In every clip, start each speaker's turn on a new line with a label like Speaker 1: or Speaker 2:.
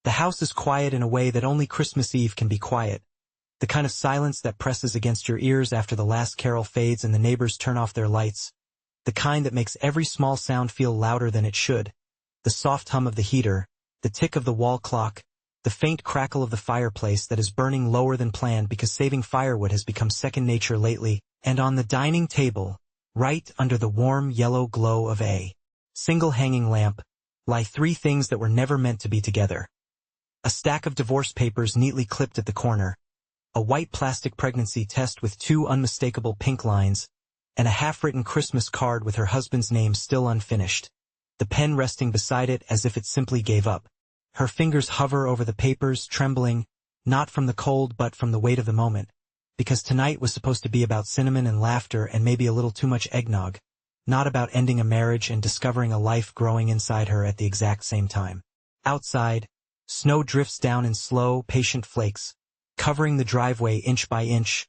Speaker 1: The house is quiet in a way that only Christmas Eve can be quiet. The kind of silence that presses against your ears after the last carol fades and the neighbors turn off their lights. The kind that makes every small sound feel louder than it should. The soft hum of the heater, the tick of the wall clock, the faint crackle of the fireplace that is burning lower than planned because saving firewood has become second nature lately, and on the dining table, right under the warm yellow glow of a single hanging lamp, lie three things that were never meant to be together. A stack of divorce papers neatly clipped at the corner, a white plastic pregnancy test with two unmistakable pink lines, and a half-written Christmas card with her husband's name still unfinished, the pen resting beside it as if it simply gave up. Her fingers hover over the papers, trembling, not from the cold but from the weight of the moment, because tonight was supposed to be about cinnamon and laughter and maybe a little too much eggnog, not about ending a marriage and discovering a life growing inside her at the exact same time. Outside, snow drifts down in slow, patient flakes, covering the driveway inch by inch,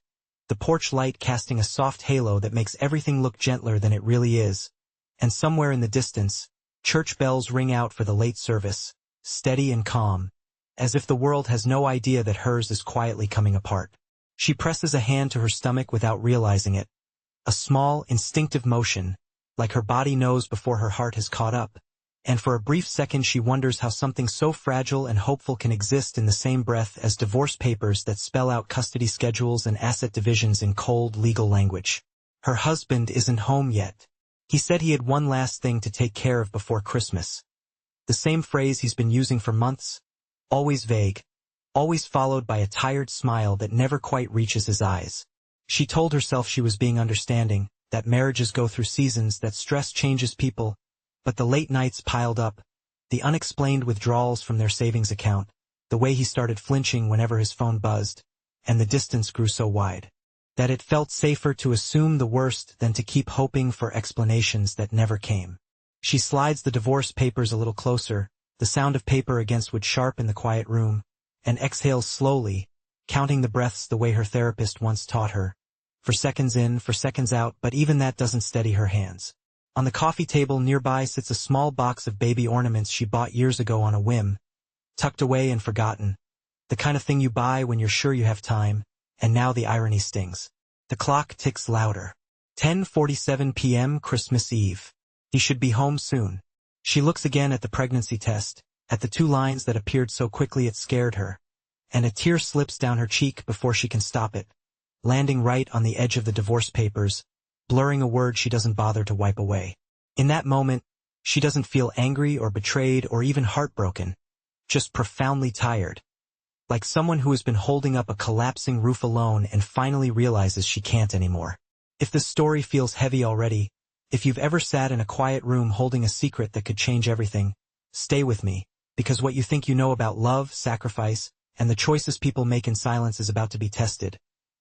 Speaker 1: the porch light casting a soft halo that makes everything look gentler than it really is, and somewhere in the distance, church bells ring out for the late service, steady and calm, as if the world has no idea that hers is quietly coming apart. She presses a hand to her stomach without realizing it, a small, instinctive motion, like her body knows before her heart has caught up, and for a brief second she wonders how something so fragile and hopeful can exist in the same breath as divorce papers that spell out custody schedules and asset divisions in cold, legal language. Her husband isn't home yet. He said he had one last thing to take care of before Christmas. The same phrase he's been using for months, always vague, always followed by a tired smile that never quite reaches his eyes. She told herself she was being understanding, that marriages go through seasons, that stress changes people, but the late nights piled up, the unexplained withdrawals from their savings account, the way he started flinching whenever his phone buzzed, and the distance grew so wide, that it felt safer to assume the worst than to keep hoping for explanations that never came. She slides the divorce papers a little closer, the sound of paper against wood sharp in the quiet room, and exhales slowly, counting the breaths the way her therapist once taught her, for seconds in, for seconds out, but even that doesn't steady her hands. On the coffee table nearby sits a small box of baby ornaments she bought years ago on a whim, tucked away and forgotten, the kind of thing you buy when you're sure you have time, and now the irony stings. The clock ticks louder. 10:47 p.m. Christmas Eve. He should be home soon. She looks again at the pregnancy test, at the two lines that appeared so quickly it scared her, and a tear slips down her cheek before she can stop it, landing right on the edge of the divorce papers, blurring a word she doesn't bother to wipe away. In that moment, she doesn't feel angry or betrayed or even heartbroken, just profoundly tired, like someone who has been holding up a collapsing roof alone and finally realizes she can't anymore. If this story feels heavy already, if you've ever sat in a quiet room holding a secret that could change everything, stay with me, because what you think you know about love, sacrifice, and the choices people make in silence is about to be tested.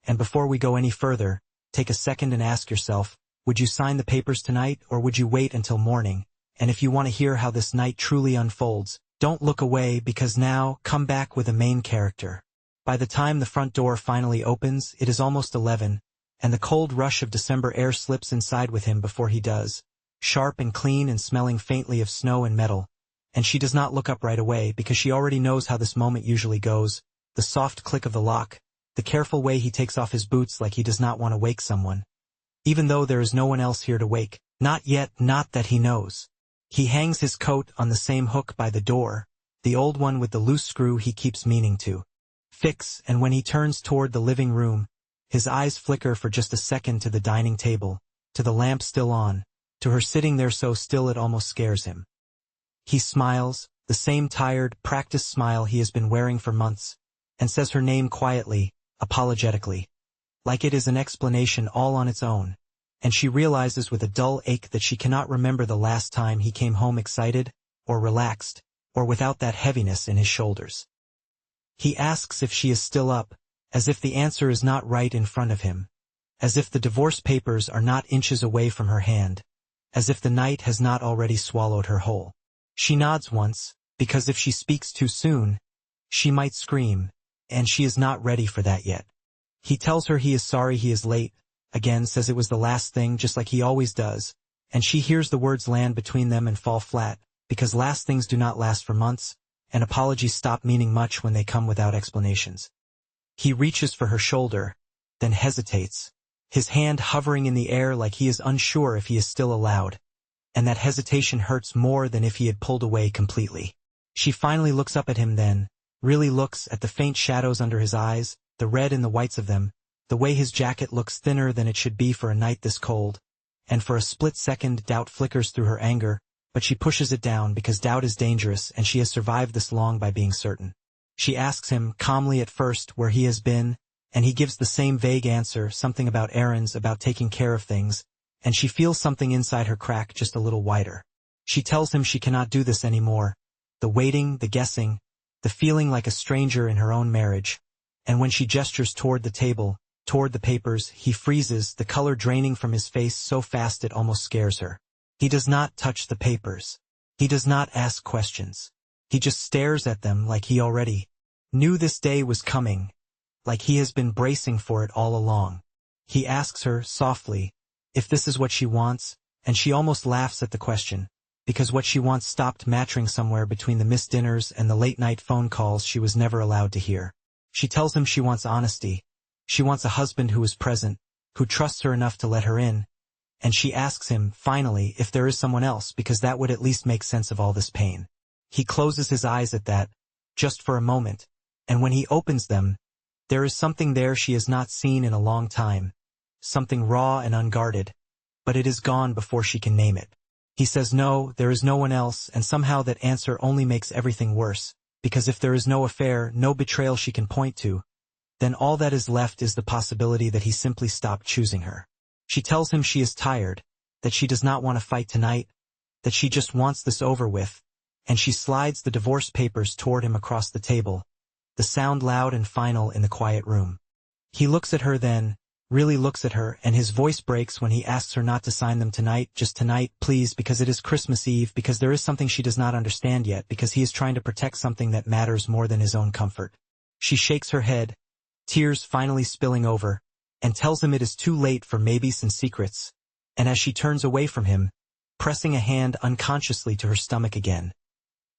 Speaker 1: And before we go any further, take a second and ask yourself, would you sign the papers tonight or would you wait until morning? And if you want to hear how this night truly unfolds, don't look away because now, come back with a main character. By the time the front door finally opens, it is almost 11, and the cold rush of December air slips inside with him before he does, sharp and clean and smelling faintly of snow and metal, and she does not look up right away because she already knows how this moment usually goes, the soft click of the lock, the careful way he takes off his boots like he does not want to wake someone. Even though there is no one else here to wake, not yet, not that he knows. He hangs his coat on the same hook by the door, the old one with the loose screw he keeps meaning to fix, and when he turns toward the living room, his eyes flicker for just a second to the dining table, to the lamp still on, to her sitting there so still it almost scares him. He smiles, the same tired, practiced smile he has been wearing for months, and says her name quietly, apologetically, like it is an explanation all on its own, and she realizes with a dull ache that she cannot remember the last time he came home excited, or relaxed, or without that heaviness in his shoulders. He asks if she is still up, as if the answer is not right in front of him, as if the divorce papers are not inches away from her hand, as if the night has not already swallowed her whole. She nods once, because if she speaks too soon, she might scream, and she is not ready for that yet. He tells her he is sorry he is late, again says it was the last thing just like he always does, and she hears the words land between them and fall flat, because last things do not last for months, and apologies stop meaning much when they come without explanations. He reaches for her shoulder, then hesitates, his hand hovering in the air like he is unsure if he is still allowed, and that hesitation hurts more than if he had pulled away completely. She finally looks up at him then, really looks at the faint shadows under his eyes, the red in the whites of them, the way his jacket looks thinner than it should be for a night this cold, and for a split second doubt flickers through her anger, but she pushes it down because doubt is dangerous and she has survived this long by being certain. She asks him, calmly at first, where he has been, and he gives the same vague answer, something about errands, about taking care of things, and she feels something inside her crack just a little wider. She tells him she cannot do this anymore, the waiting, the guessing, the feeling like a stranger in her own marriage, and when she gestures toward the table, toward the papers, he freezes, the color draining from his face so fast it almost scares her. He does not touch the papers. He does not ask questions. He just stares at them like he already knew this day was coming, like he has been bracing for it all along. He asks her, softly, if this is what she wants, and she almost laughs at the question, because what she wants stopped matching somewhere between the missed dinners and the late-night phone calls she was never allowed to hear. She tells him she wants honesty. She wants a husband who is present, who trusts her enough to let her in, and she asks him, finally, if there is someone else, because that would at least make sense of all this pain. He closes his eyes at that, just for a moment, and when he opens them, there is something there she has not seen in a long time, something raw and unguarded, but it is gone before she can name it. He says no, there is no one else, and somehow that answer only makes everything worse, because if there is no affair, no betrayal she can point to, then all that is left is the possibility that he simply stopped choosing her. She tells him she is tired, that she does not want to fight tonight, that she just wants this over with, and she slides the divorce papers toward him across the table, the sound loud and final in the quiet room. He looks at her then, really looks at her, and his voice breaks when he asks her not to sign them tonight, just tonight, please, because it is Christmas Eve, because there is something she does not understand yet, because he is trying to protect something that matters more than his own comfort. She shakes her head, tears finally spilling over, and tells him it is too late for maybes and secrets, and as she turns away from him, pressing a hand unconsciously to her stomach again.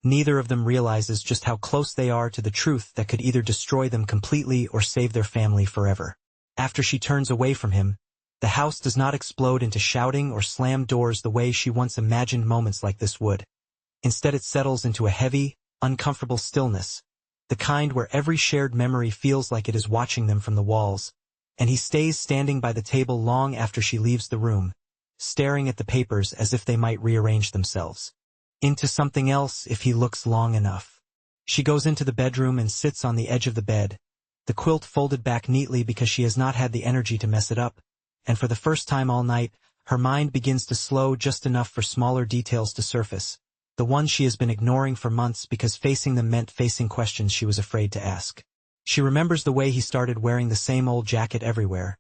Speaker 1: Neither of them realizes just how close they are to the truth that could either destroy them completely or save their family forever. After she turns away from him, the house does not explode into shouting or slam doors the way she once imagined moments like this would. Instead it settles into a heavy, uncomfortable stillness, the kind where every shared memory feels like it is watching them from the walls, and he stays standing by the table long after she leaves the room, staring at the papers as if they might rearrange themselves into something else if he looks long enough. She goes into the bedroom and sits on the edge of the bed, the quilt folded back neatly because she has not had the energy to mess it up, and for the first time all night, her mind begins to slow just enough for smaller details to surface, the ones she has been ignoring for months because facing them meant facing questions she was afraid to ask. She remembers the way he started wearing the same old jacket everywhere,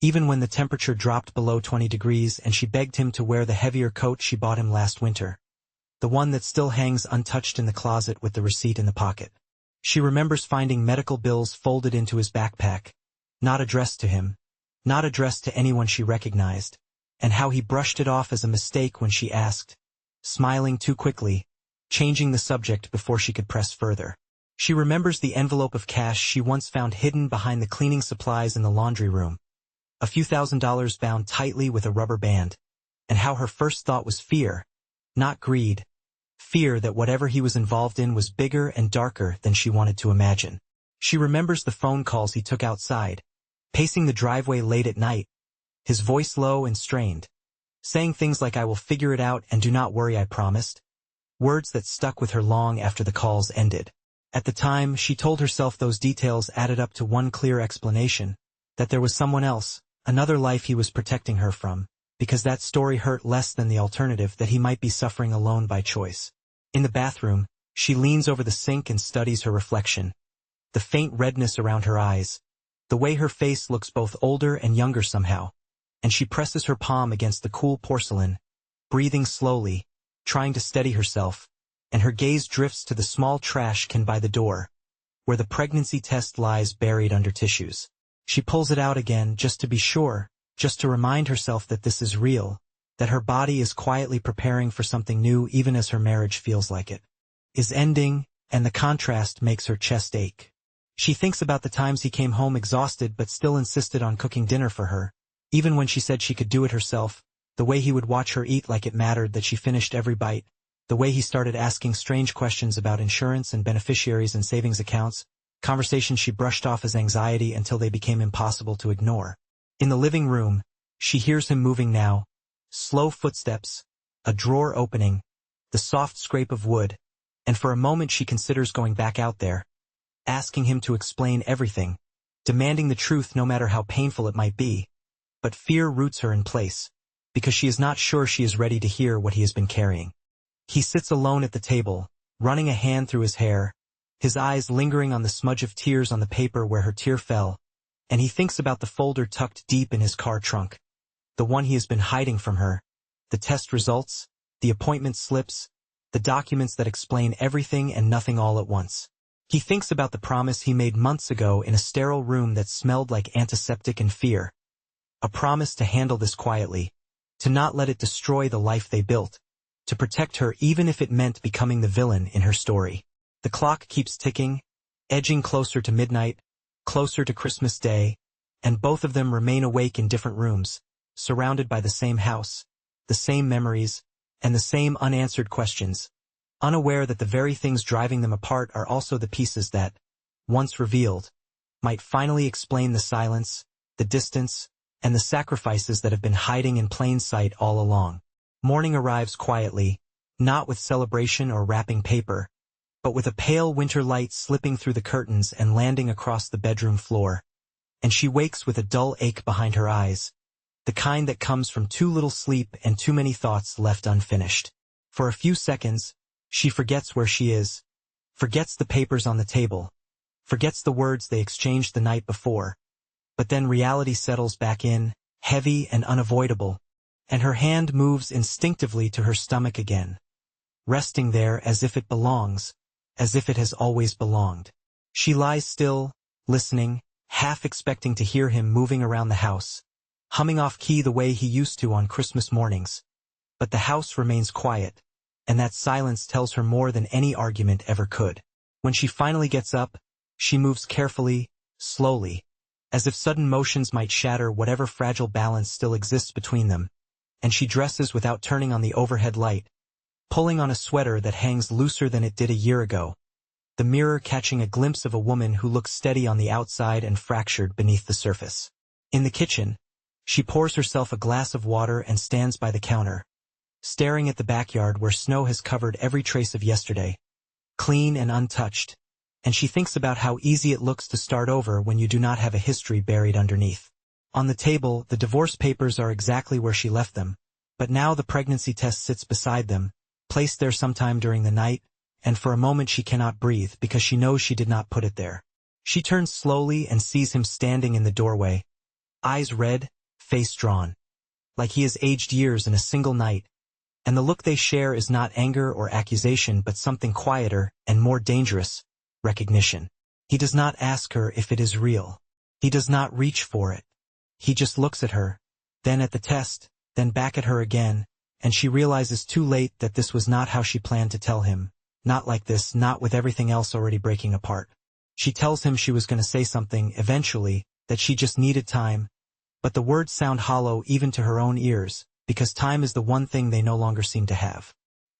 Speaker 1: even when the temperature dropped below 20 degrees and she begged him to wear the heavier coat she bought him last winter, the one that still hangs untouched in the closet with the receipt in the pocket. She remembers finding medical bills folded into his backpack, not addressed to him, not addressed to anyone she recognized, and how he brushed it off as a mistake when she asked, smiling too quickly, changing the subject before she could press further. She remembers the envelope of cash she once found hidden behind the cleaning supplies in the laundry room, a few $1,000s bound tightly with a rubber band, and how her first thought was fear, not greed, fear that whatever he was involved in was bigger and darker than she wanted to imagine. She remembers the phone calls he took outside, pacing the driveway late at night, his voice low and strained, saying things like "I will figure it out and do not worry, I promised," words that stuck with her long after the calls ended. At the time, she told herself those details added up to one clear explanation, that there was someone else, another life he was protecting her from, because that story hurt less than the alternative that he might be suffering alone by choice. In the bathroom, she leans over the sink and studies her reflection, the faint redness around her eyes, the way her face looks both older and younger somehow, and she presses her palm against the cool porcelain, breathing slowly, trying to steady herself, and her gaze drifts to the small trash can by the door, where the pregnancy test lies buried under tissues. She pulls it out again just to be sure, just to remind herself that this is real, that her body is quietly preparing for something new even as her marriage feels like it is ending, and the contrast makes her chest ache. She thinks about the times he came home exhausted but still insisted on cooking dinner for her, even when she said she could do it herself, the way he would watch her eat like it mattered that she finished every bite, the way he started asking strange questions about insurance and beneficiaries and savings accounts, conversations she brushed off as anxiety until they became impossible to ignore. In the living room, she hears him moving now, slow footsteps, a drawer opening, the soft scrape of wood, and for a moment she considers going back out there, asking him to explain everything, demanding the truth no matter how painful it might be. But fear roots her in place, because she is not sure she is ready to hear what he has been carrying. He sits alone at the table, running a hand through his hair, his eyes lingering on the smudge of tears on the paper where her tear fell, and he thinks about the folder tucked deep in his car trunk, the one he has been hiding from her, the test results, the appointment slips, the documents that explain everything and nothing all at once. He thinks about the promise he made months ago in a sterile room that smelled like antiseptic and fear. A promise to handle this quietly, to not let it destroy the life they built, to protect her even if it meant becoming the villain in her story. The clock keeps ticking, edging closer to midnight, closer to Christmas Day, and both of them remain awake in different rooms, surrounded by the same house, the same memories, and the same unanswered questions, unaware that the very things driving them apart are also the pieces that, once revealed, might finally explain the silence, the distance, and the sacrifices that have been hiding in plain sight all along. Morning arrives quietly, not with celebration or wrapping paper, but with a pale winter light slipping through the curtains and landing across the bedroom floor. And she wakes with a dull ache behind her eyes, the kind that comes from too little sleep and too many thoughts left unfinished. For a few seconds, she forgets where she is, forgets the papers on the table, forgets the words they exchanged the night before. But then reality settles back in, heavy and unavoidable, and her hand moves instinctively to her stomach again, resting there as if it belongs, as if it has always belonged. She lies still, listening, half expecting to hear him moving around the house, humming off key the way he used to on Christmas mornings. But the house remains quiet, and that silence tells her more than any argument ever could. When she finally gets up, she moves carefully, slowly, as if sudden motions might shatter whatever fragile balance still exists between them, and she dresses without turning on the overhead light, pulling on a sweater that hangs looser than it did a year ago, the mirror catching a glimpse of a woman who looks steady on the outside and fractured beneath the surface. In the kitchen, she pours herself a glass of water and stands by the counter, staring at the backyard where snow has covered every trace of yesterday, clean and untouched, and she thinks about how easy it looks to start over when you do not have a history buried underneath. On the table, the divorce papers are exactly where she left them, but now the pregnancy test sits beside them, placed there sometime during the night, and for a moment she cannot breathe because she knows she did not put it there. She turns slowly and sees him standing in the doorway, eyes red, face drawn, like he has aged years in a single night, and the look they share is not anger or accusation but something quieter and more dangerous, recognition. He does not ask her if it is real. He does not reach for it. He just looks at her, then at the test, then back at her again, and she realizes too late that this was not how she planned to tell him, not like this, not with everything else already breaking apart. She tells him she was going to say something, eventually, that she just needed time, but the words sound hollow even to her own ears, because time is the one thing they no longer seem to have.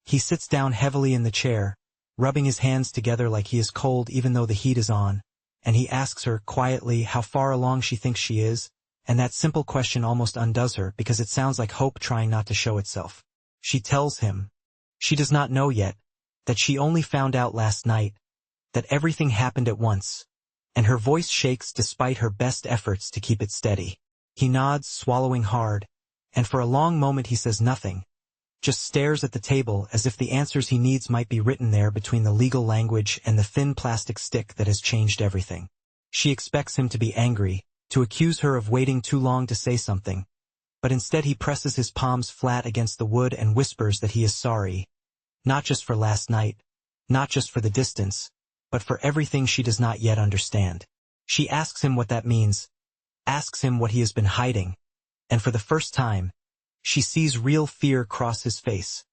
Speaker 1: He sits down heavily in the chair, rubbing his hands together like he is cold even though the heat is on, and he asks her, quietly, how far along she thinks she is, and that simple question almost undoes her because it sounds like hope trying not to show itself. She tells him she does not know yet, that she only found out last night, that everything happened at once, and her voice shakes despite her best efforts to keep it steady. He nods, swallowing hard, and for a long moment he says nothing, just stares at the table as if the answers he needs might be written there between the legal language and the thin plastic stick that has changed everything. She expects him to be angry, to accuse her of waiting too long to say something, but instead he presses his palms flat against the wood and whispers that he is sorry, not just for last night, not just for the distance, but for everything she does not yet understand. She asks him what that means, asks him what he has been hiding, and for the first time, she sees real fear cross his face.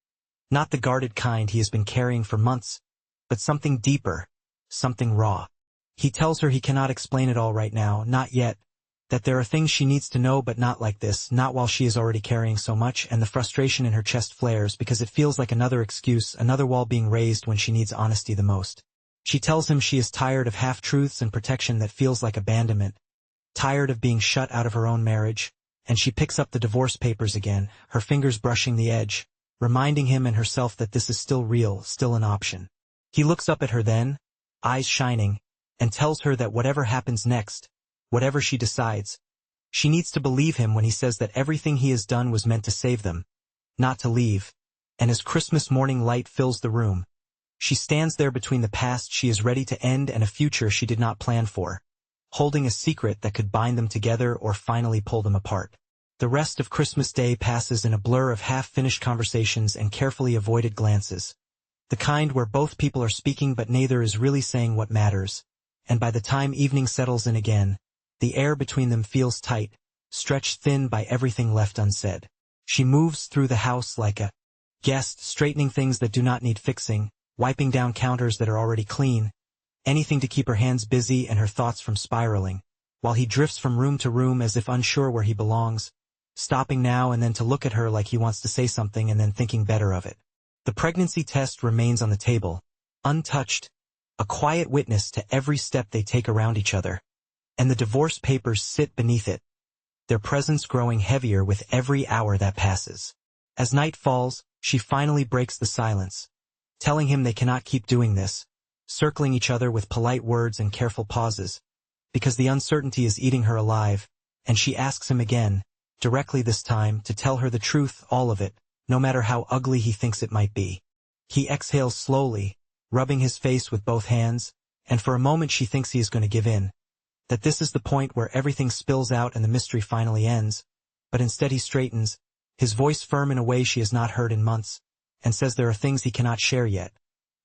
Speaker 1: Not the guarded kind he has been carrying for months, but something deeper, something raw. He tells her he cannot explain it all right now, not yet, that there are things she needs to know but not like this, not while she is already carrying so much, and the frustration in her chest flares because it feels like another excuse, another wall being raised when she needs honesty the most. She tells him she is tired of half-truths and protection that feels like abandonment, tired of being shut out of her own marriage, and she picks up the divorce papers again, her fingers brushing the edge, reminding him and herself that this is still real, still an option. He looks up at her then, eyes shining, and tells her that whatever happens next, whatever she decides, she needs to believe him when he says that everything he has done was meant to save them, not to leave. And as Christmas morning light fills the room, she stands there between the past she is ready to end and a future she did not plan for, holding a secret that could bind them together or finally pull them apart. The rest of Christmas Day passes in a blur of half-finished conversations and carefully avoided glances, the kind where both people are speaking but neither is really saying what matters, and by the time evening settles in again, the air between them feels tight, stretched thin by everything left unsaid. She moves through the house like a guest, straightening things that do not need fixing, wiping down counters that are already clean, anything to keep her hands busy and her thoughts from spiraling, while he drifts from room to room as if unsure where he belongs, stopping now and then to look at her like he wants to say something and then thinking better of it. The pregnancy test remains on the table, untouched, a quiet witness to every step they take around each other, and the divorce papers sit beneath it, their presence growing heavier with every hour that passes. As night falls, she finally breaks the silence, telling him they cannot keep doing this, circling each other with polite words and careful pauses, because the uncertainty is eating her alive, and she asks him again, directly this time, to tell her the truth, all of it, no matter how ugly he thinks it might be. He exhales slowly, rubbing his face with both hands, and for a moment she thinks he is going to give in, that this is the point where everything spills out and the mystery finally ends, but instead he straightens, his voice firm in a way she has not heard in months, and says there are things he cannot share yet,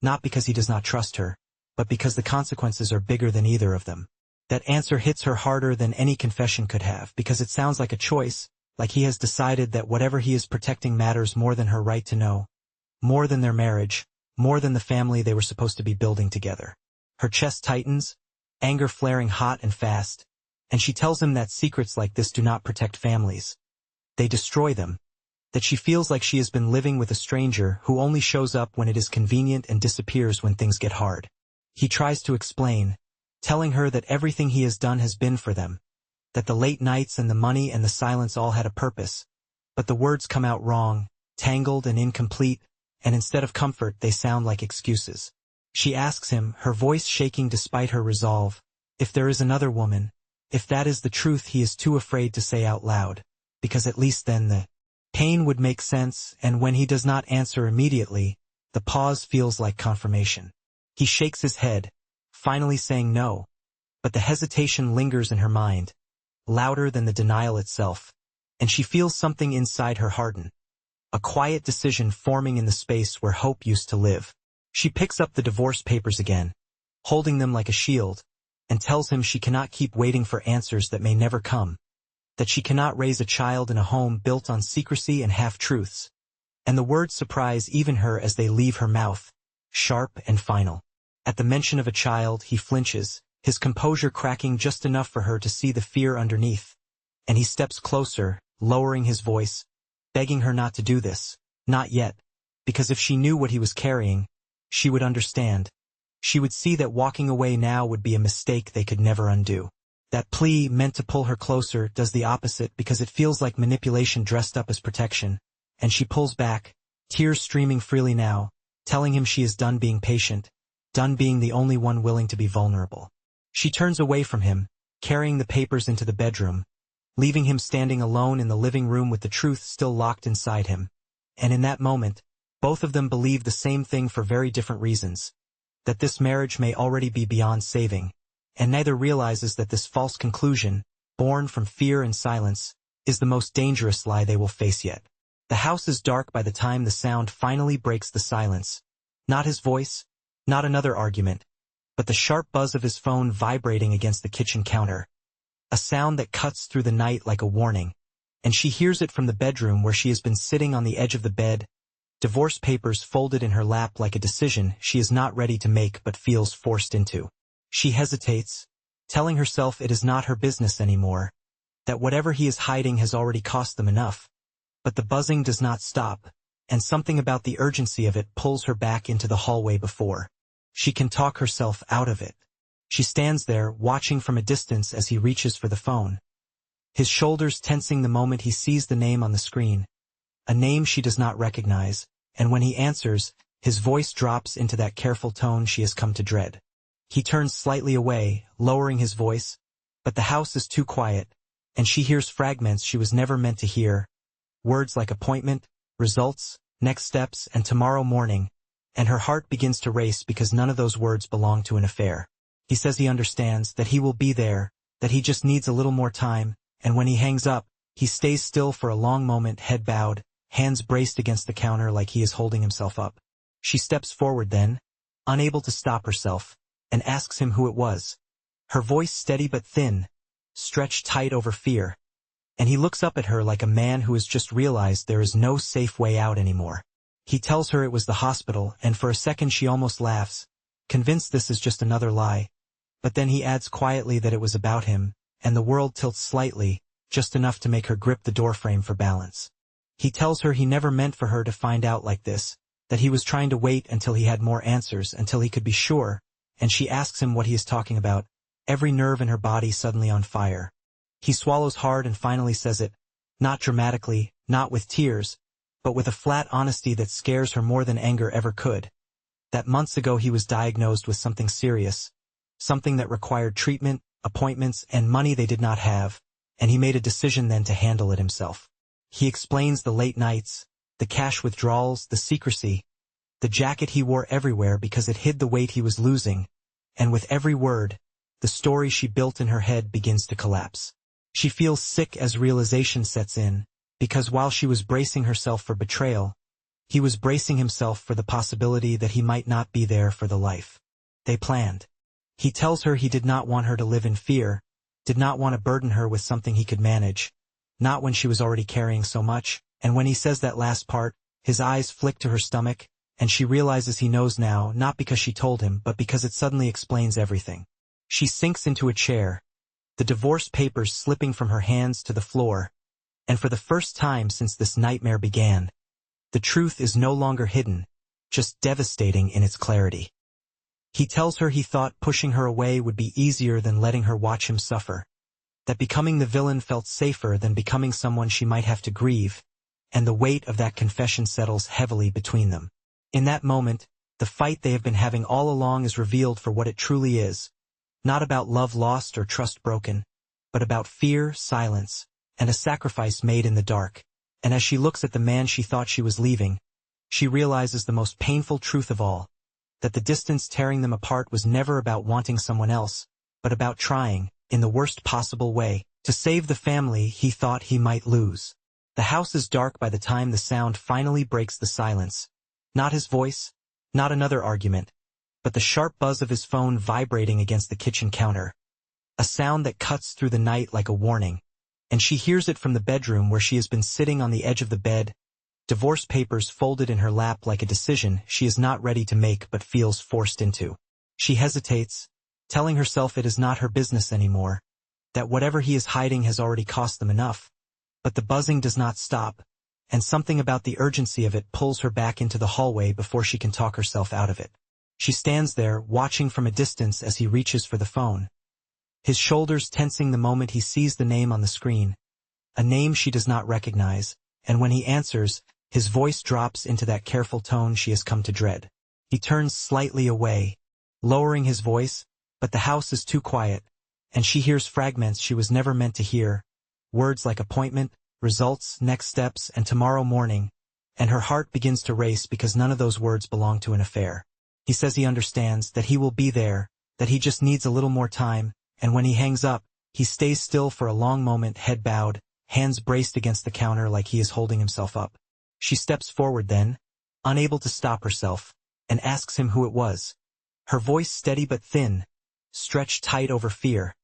Speaker 1: not because he does not trust her, but because the consequences are bigger than either of them. That answer hits her harder than any confession could have, because it sounds like a choice, like he has decided that whatever he is protecting matters more than her right to know, more than their marriage, more than the family they were supposed to be building together. Her chest tightens, anger flaring hot and fast, and she tells him that secrets like this do not protect families. They destroy them. That she feels like she has been living with a stranger who only shows up when it is convenient and disappears when things get hard. He tries to explain, telling her that everything he has done has been for them, that the late nights and the money and the silence all had a purpose, but the words come out wrong, tangled and incomplete, and instead of comfort they sound like excuses. She asks him, her voice shaking despite her resolve, if there is another woman, if that is the truth he is too afraid to say out loud, because at least then the pain would make sense, and when he does not answer immediately, the pause feels like confirmation. He shakes his head, finally saying no, but the hesitation lingers in her mind, louder than the denial itself, and she feels something inside her harden, a quiet decision forming in the space where hope used to live. She picks up the divorce papers again, holding them like a shield, and tells him she cannot keep waiting for answers that may never come, that she cannot raise a child in a home built on secrecy and half-truths. And the words surprise even her as they leave her mouth, sharp and final. At the mention of a child, he flinches, his composure cracking just enough for her to see the fear underneath, and he steps closer, lowering his voice, begging her not to do this, not yet, because if she knew what he was carrying, she would understand. She would see that walking away now would be a mistake they could never undo. That plea, meant to pull her closer, does the opposite because it feels like manipulation dressed up as protection, and she pulls back, tears streaming freely now, telling him she is done being patient, done being the only one willing to be vulnerable. She turns away from him, carrying the papers into the bedroom, leaving him standing alone in the living room with the truth still locked inside him. And in that moment, both of them believe the same thing for very different reasons, that this marriage may already be beyond saving, and neither realizes that this false conclusion, born from fear and silence, is the most dangerous lie they will face yet. The house is dark by the time the sound finally breaks the silence. Not his voice, not another argument, but the sharp buzz of his phone vibrating against the kitchen counter. A sound that cuts through the night like a warning, and she hears it from the bedroom where she has been sitting on the edge of the bed, divorce papers folded in her lap like a decision she is not ready to make but feels forced into. She hesitates, telling herself it is not her business anymore, that whatever he is hiding has already cost them enough. But the buzzing does not stop, and something about the urgency of it pulls her back into the hallway before she can talk herself out of it. She stands there, watching from a distance as he reaches for the phone, his shoulders tensing the moment he sees the name on the screen, a name she does not recognize, and when he answers, his voice drops into that careful tone she has come to dread. He turns slightly away, lowering his voice, but the house is too quiet, and she hears fragments she was never meant to hear, words like appointment, results, next steps, and tomorrow morning, and her heart begins to race because none of those words belong to an affair. He says he understands, that he will be there, that he just needs a little more time, and when he hangs up, he stays still for a long moment, head bowed, hands braced against the counter like he is holding himself up. She steps forward then, unable to stop herself, and asks him who it was. Her voice steady but thin, stretched tight over fear, and he looks up at her like a man who has just realized there is no safe way out anymore. He tells her it was the hospital, and for a second she almost laughs, convinced this is just another lie. But then he adds quietly that it was about him, and the world tilts slightly, just enough to make her grip the doorframe for balance. He tells her he never meant for her to find out like this, that he was trying to wait until he had more answers, until he could be sure, and she asks him what he is talking about, every nerve in her body suddenly on fire. He swallows hard and finally says it, not dramatically, not with tears, but with a flat honesty that scares her more than anger ever could. That months ago he was diagnosed with something serious, something that required treatment, appointments, and money they did not have, and he made a decision then to handle it himself. He explains the late nights, the cash withdrawals, the secrecy, the jacket he wore everywhere because it hid the weight he was losing, and with every word, the story she built in her head begins to collapse. She feels sick as realization sets in, because while she was bracing herself for betrayal, he was bracing himself for the possibility that he might not be there for the life they planned. He tells her he did not want her to live in fear, did not want to burden her with something he could manage, not when she was already carrying so much, and when he says that last part, his eyes flick to her stomach, and she realizes he knows now, not because she told him, but because it suddenly explains everything. She sinks into a chair, the divorce papers slipping from her hands to the floor, and for the first time since this nightmare began, the truth is no longer hidden, just devastating in its clarity. He tells her he thought pushing her away would be easier than letting her watch him suffer, that becoming the villain felt safer than becoming someone she might have to grieve, and the weight of that confession settles heavily between them. In that moment, the fight they have been having all along is revealed for what it truly is, not about love lost or trust broken, but about fear, silence, and a sacrifice made in the dark. And as she looks at the man she thought she was leaving, she realizes the most painful truth of all, that the distance tearing them apart was never about wanting someone else, but about trying, in the worst possible way, to save the family he thought he might lose. The house is dark by the time the sound finally breaks the silence. Not his voice, not another argument, but the sharp buzz of his phone vibrating against the kitchen counter. A sound that cuts through the night like a warning, and she hears it from the bedroom where she has been sitting on the edge of the bed, divorce papers folded in her lap like a decision she is not ready to make but feels forced into. She hesitates, telling herself it is not her business anymore, that whatever he is hiding has already cost them enough. But the buzzing does not stop, and something about the urgency of it pulls her back into the hallway before she can talk herself out of it. She stands there, watching from a distance as he reaches for the phone, his shoulders tensing the moment he sees the name on the screen, a name she does not recognize, and when he answers, his voice drops into that careful tone she has come to dread. He turns slightly away, lowering his voice, but the house is too quiet, and she hears fragments she was never meant to hear, words like appointment, results, next steps, and tomorrow morning, and her heart begins to race because none of those words belong to an affair. He says he understands, that he will be there, that he just needs a little more time, and when he hangs up, he stays still for a long moment, head bowed, hands braced against the counter like he is holding himself up. She steps forward then, unable to stop herself, and asks him who it was. Her voice steady but thin, stretched tight over fear,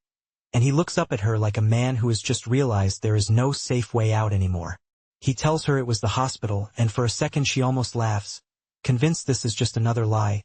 Speaker 1: and he looks up at her like a man who has just realized there is no safe way out anymore. He tells her it was the hospital, and for a second she almost laughs, convinced this is just another lie.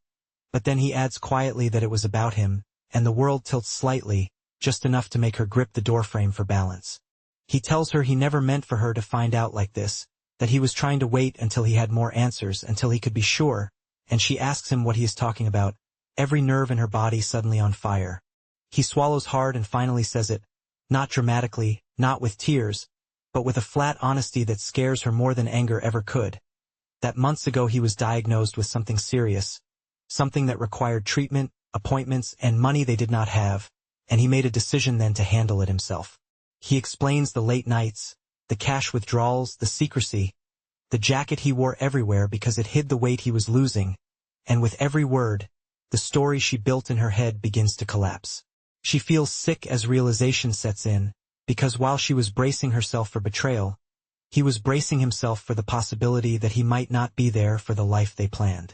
Speaker 1: But then he adds quietly that it was about him, and the world tilts slightly, just enough to make her grip the doorframe for balance. He tells her he never meant for her to find out like this, that he was trying to wait until he had more answers, until he could be sure, and she asks him what he is talking about, every nerve in her body suddenly on fire. He swallows hard and finally says it, not dramatically, not with tears, but with a flat honesty that scares her more than anger ever could. That months ago he was diagnosed with something serious, something that required treatment, appointments, and money they did not have, and he made a decision then to handle it himself. He explains the late nights, the cash withdrawals, the secrecy, the jacket he wore everywhere because it hid the weight he was losing, and with every word, the story she built in her head begins to collapse. She feels sick as realization sets in, because while she was bracing herself for betrayal, he was bracing himself for the possibility that he might not be there for the life they planned.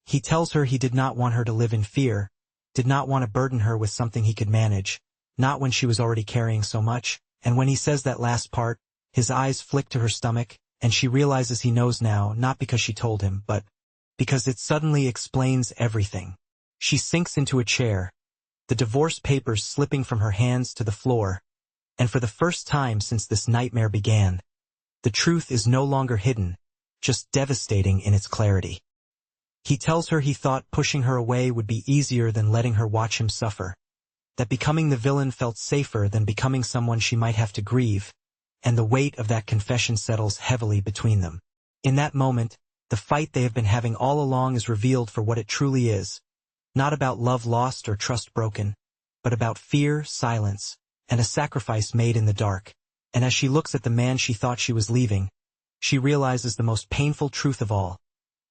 Speaker 1: He tells her he did not want her to live in fear, did not want to burden her with something he could manage, not when she was already carrying so much, and when he says that last part, his eyes flick to her stomach, and she realizes he knows now, not because she told him, but because it suddenly explains everything. She sinks into a chair, the divorce papers slipping from her hands to the floor, and for the first time since this nightmare began, the truth is no longer hidden, just devastating in its clarity. He tells her he thought pushing her away would be easier than letting her watch him suffer, that becoming the villain felt safer than becoming someone she might have to grieve, and the weight of that confession settles heavily between them. In that moment, the fight they have been having all along is revealed for what it truly is, not about love lost or trust broken, but about fear, silence, and a sacrifice made in the dark. And as she looks at the man she thought she was leaving, she realizes the most painful truth of all,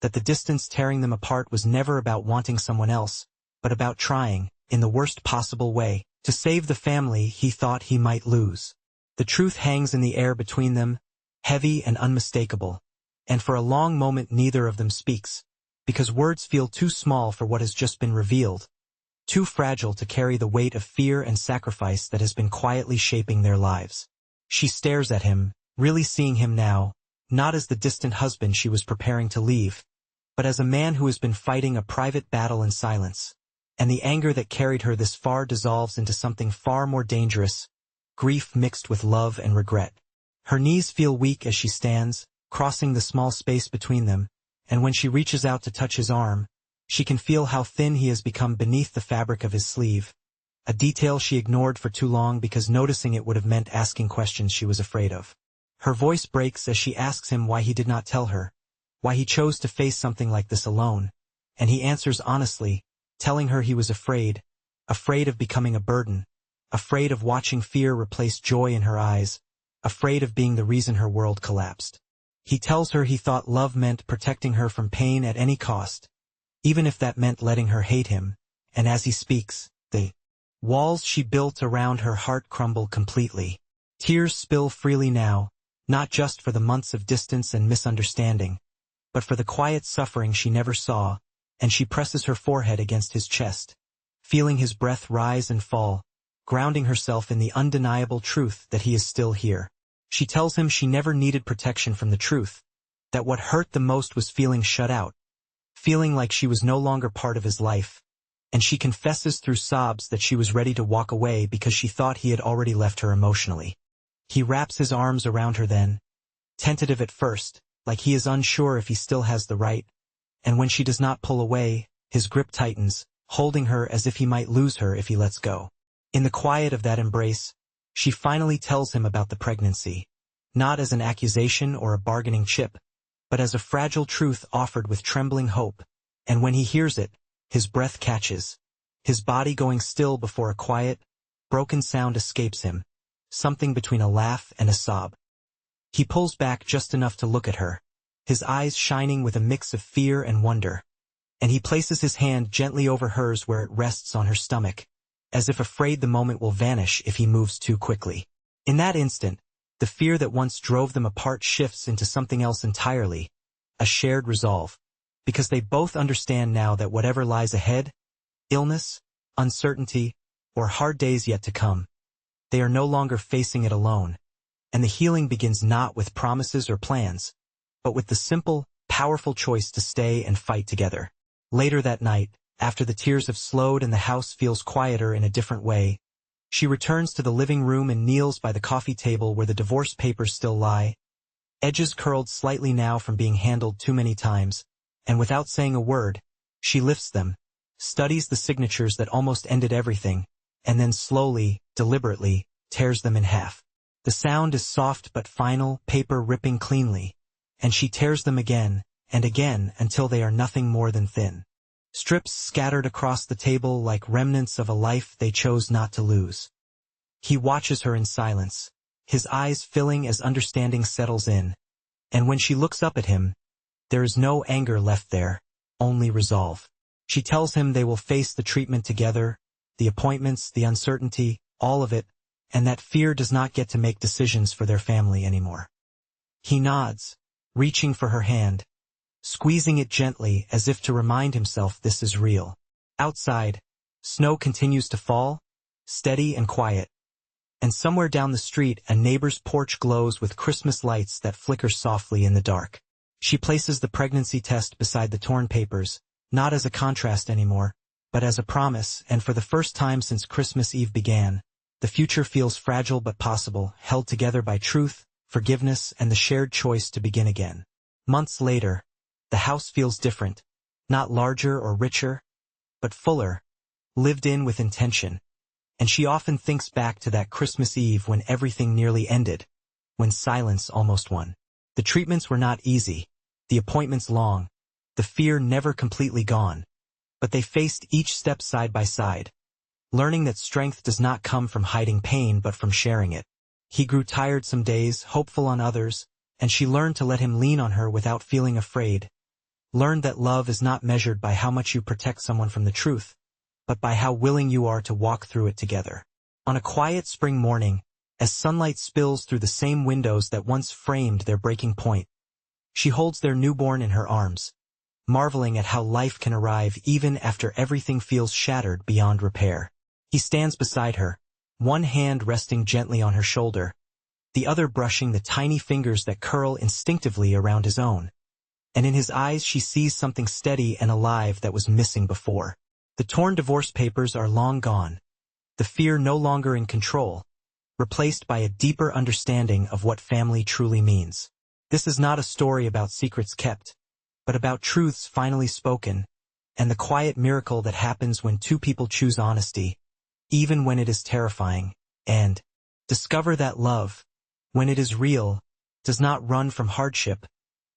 Speaker 1: that the distance tearing them apart was never about wanting someone else, but about trying, in the worst possible way, to save the family he thought he might lose. The truth hangs in the air between them, heavy and unmistakable, and for a long moment neither of them speaks, because words feel too small for what has just been revealed, too fragile to carry the weight of fear and sacrifice that has been quietly shaping their lives. She stares at him, really seeing him now, not as the distant husband she was preparing to leave, but as a man who has been fighting a private battle in silence, and the anger that carried her this far dissolves into something far more dangerous, grief mixed with love and regret. Her knees feel weak as she stands, crossing the small space between them, and when she reaches out to touch his arm, she can feel how thin he has become beneath the fabric of his sleeve, a detail she ignored for too long because noticing it would have meant asking questions she was afraid of. Her voice breaks as she asks him why he did not tell her, why he chose to face something like this alone, and he answers honestly, telling her he was afraid of becoming a burden, afraid of watching fear replace joy in her eyes, afraid of being the reason her world collapsed. He tells her he thought love meant protecting her from pain at any cost, even if that meant letting her hate him, and as he speaks, the walls she built around her heart crumble completely. Tears spill freely now, not just for the months of distance and misunderstanding, but for the quiet suffering she never saw, and she presses her forehead against his chest, feeling his breath rise and fall, grounding herself in the undeniable truth that he is still here. She tells him she never needed protection from the truth, that what hurt the most was feeling shut out, feeling like she was no longer part of his life, and she confesses through sobs that she was ready to walk away because she thought he had already left her emotionally. He wraps his arms around her then, tentative at first, like he is unsure if he still has the right, and when she does not pull away, his grip tightens, holding her as if he might lose her if he lets go. In the quiet of that embrace, she finally tells him about the pregnancy, not as an accusation or a bargaining chip, but as a fragile truth offered with trembling hope, and when he hears it, his breath catches, his body going still before a quiet, broken sound escapes him, something between a laugh and a sob. He pulls back just enough to look at her, his eyes shining with a mix of fear and wonder, and he places his hand gently over hers where it rests on her stomach, as if afraid the moment will vanish if he moves too quickly. In that instant, the fear that once drove them apart shifts into something else entirely, a shared resolve, because they both understand now that whatever lies ahead, illness, uncertainty, or hard days yet to come, they are no longer facing it alone, and the healing begins not with promises or plans, but with the simple, powerful choice to stay and fight together. Later that night, after the tears have slowed and the house feels quieter in a different way, she returns to the living room and kneels by the coffee table where the divorce papers still lie, edges curled slightly now from being handled too many times, and without saying a word, she lifts them, studies the signatures that almost ended everything, and then slowly, deliberately, tears them in half. The sound is soft but final, paper ripping cleanly, and she tears them again and again until they are nothing more than thin strips scattered across the table like remnants of a life they chose not to lose. He watches her in silence, his eyes filling as understanding settles in, and when she looks up at him, there is no anger left there, only resolve. She tells him they will face the treatment together, the appointments, the uncertainty, all of it, and that fear does not get to make decisions for their family anymore. He nods, reaching for her hand, squeezing it gently as if to remind himself this is real. Outside, snow continues to fall, steady and quiet, and somewhere down the street a neighbor's porch glows with Christmas lights that flicker softly in the dark. She places the pregnancy test beside the torn papers, not as a contrast anymore, but as a promise, and for the first time since Christmas Eve began, the future feels fragile but possible, held together by truth, forgiveness, and the shared choice to begin again. Months later, the house feels different, not larger or richer, but fuller, lived in with intention, and she often thinks back to that Christmas Eve when everything nearly ended, when silence almost won. The treatments were not easy, the appointments long, the fear never completely gone, but they faced each step side by side, learning that strength does not come from hiding pain but from sharing it. He grew tired some days, hopeful on others, and she learned to let him lean on her without feeling afraid, learned that love is not measured by how much you protect someone from the truth, but by how willing you are to walk through it together. On a quiet spring morning, as sunlight spills through the same windows that once framed their breaking point, she holds their newborn in her arms, marveling at how life can arrive even after everything feels shattered beyond repair. He stands beside her, one hand resting gently on her shoulder, the other brushing the tiny fingers that curl instinctively around his own. And in his eyes she sees something steady and alive that was missing before. The torn divorce papers are long gone, the fear no longer in control, replaced by a deeper understanding of what family truly means. This is not a story about secrets kept, but about truths finally spoken, and the quiet miracle that happens when two people choose honesty, even when it is terrifying, and discover that love, when it is real, does not run from hardship,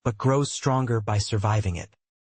Speaker 1: but grows stronger by surviving it.